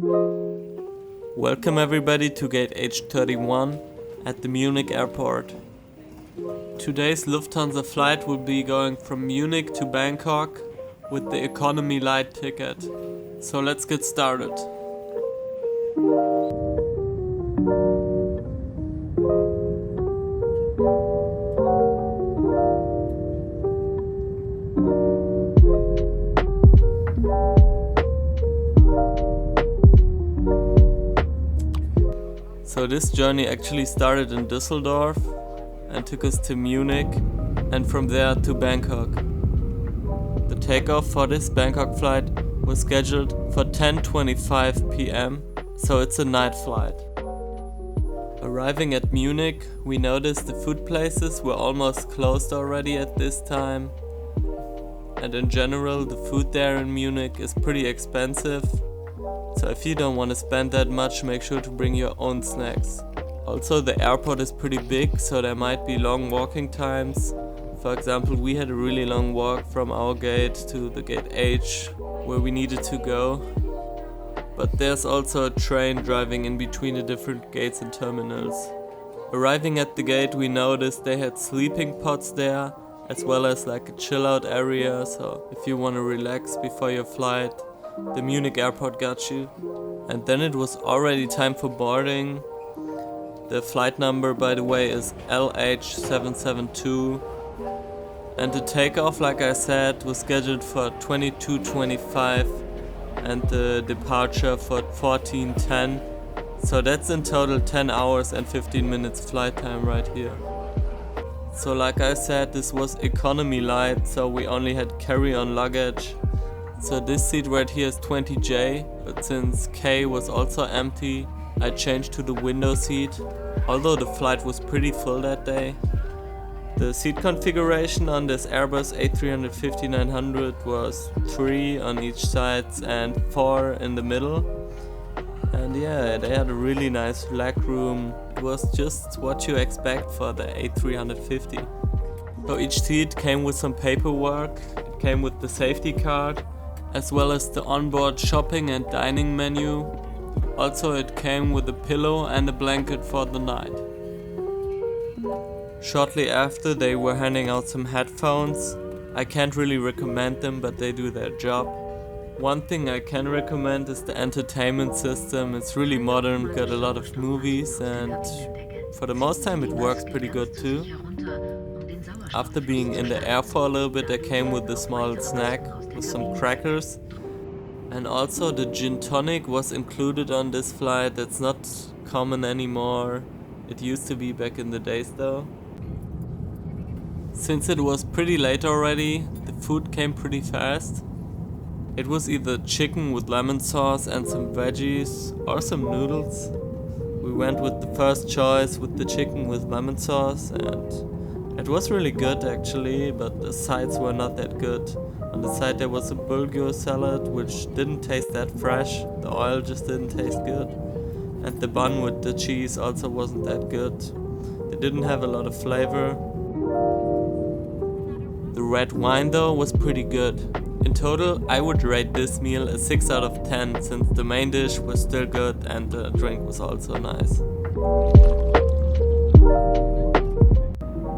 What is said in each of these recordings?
Welcome everybody to gate H31 at the Munich Airport. Today's Lufthansa flight will be going from Munich to Bangkok with the Economy Light ticket. So let's get started. So this journey actually started in Düsseldorf and took us to Munich and from there to Bangkok. The takeoff for this Bangkok flight was scheduled for 10:25 p.m, so it's a night flight. Arriving at Munich, we noticed the food places were almost closed already at this time. And in general, the food there in Munich is pretty expensive. So if you don't want to spend that much, make sure to bring your own snacks. Also, the airport is pretty big, so there might be long walking times. For example, we had a really long walk from our gate to the gate H, where we needed to go. But there's also a train driving in between the different gates and terminals. Arriving at the gate, we noticed they had sleeping pods there, as well as like a chill out area, so if you want to relax before your flight, the Munich Airport got you. And then it was already time for boarding. The flight number, by the way, is LH772. And the takeoff, like I said, was scheduled for 22:25 and the departure for 14:10. So that's in total 10 hours and 15 minutes flight time right here. So like I said, this was economy light, so we only had carry-on luggage. So this seat right here is 20J, but since K was also empty, I changed to the window seat, although the flight was pretty full that day. The seat configuration on this Airbus A350-900 was 3 on each side and 4 in the middle. And yeah, they had a really nice leg room. It was just what you expect for the A350. So each seat came with some paperwork, it came with the safety card, as well as the onboard shopping and dining menu. Also it came with a pillow and a blanket for the night. Shortly after, they were handing out some headphones. I can't really recommend them, but they do their job. One thing I can recommend is the entertainment system. It's really modern, got a lot of movies, and for the most time it works pretty good too. After being in the air for a little bit, I came with a small snack with some crackers. And also the gin tonic was included on this flight. That's not common anymore. It used to be back in the days though. Since it was pretty late already, the food came pretty fast. It was either chicken with lemon sauce and some veggies or some noodles. We went with the first choice with the chicken with lemon sauce, and it was really good actually, but the sides were not that good. On the side there was a bulgur salad which didn't taste that fresh, the oil just didn't taste good. And the bun with the cheese also wasn't that good. They didn't have a lot of flavor. The red wine though was pretty good. In total I would rate this meal a 6 out of 10 since the main dish was still good and the drink was also nice.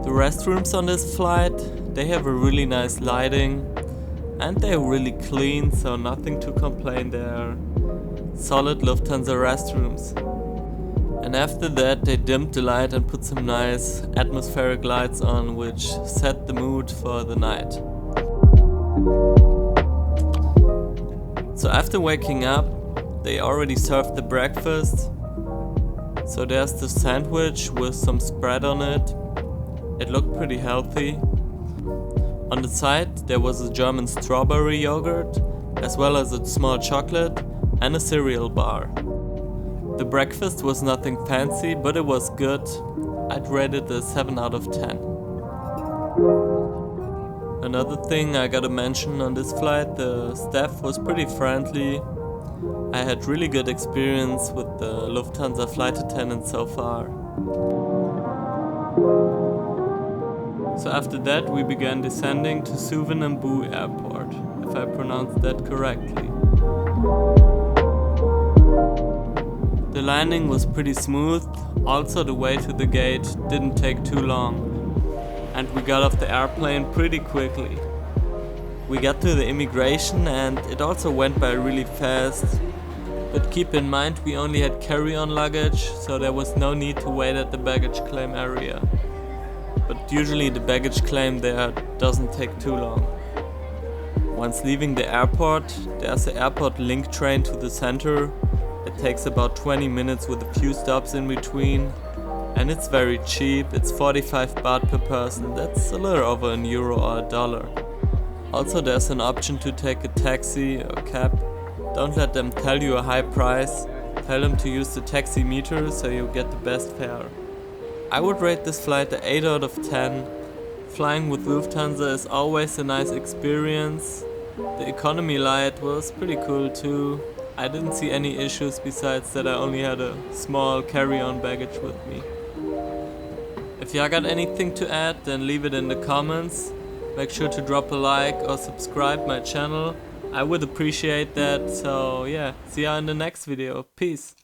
The restrooms on this flight, they have a really nice lighting. And they're really clean, so nothing to complain there. Solid Lufthansa restrooms. And after that they dimmed the light and put some nice atmospheric lights on, which set the mood for the night. So after waking up, they already served the breakfast. So there's the sandwich with some spread on it. It looked pretty healthy. On the side there was a German strawberry yogurt, as well as a small chocolate and a cereal bar. The breakfast was nothing fancy, but it was good. I'd rate it a 7 out of 10. Another thing I gotta mention on this flight, the staff was pretty friendly. I had really good experience with the Lufthansa flight attendants so far. So after that we began descending to Suvarnabhumi Airport, if I pronounced that correctly. landing was pretty smooth, also the way to the gate didn't take too long, and we got off the airplane pretty quickly. We got to the immigration and it also went by really fast, but keep in mind we only had carry-on luggage, so there was no need to wait at the baggage claim area. But usually the baggage claim there doesn't take too long. Once leaving the airport, there's an airport link train to the center. It takes about 20 minutes with a few stops in between, and it's very cheap. It's 45 baht per person, that's a little over €1 or $1. Also there's an option to take a taxi or cab. Don't let them tell you a high price, tell them to use the taxi meter so you get the best fare. I would rate this flight an 8 out of 10. Flying with Lufthansa is always a nice experience. The Economy Light was pretty cool too. I didn't see any issues besides that I only had a small carry-on baggage with me. If y'all got anything to add, then leave it in the comments. Make sure to drop a like or subscribe my channel. I would appreciate that. So yeah, see ya in the next video. Peace.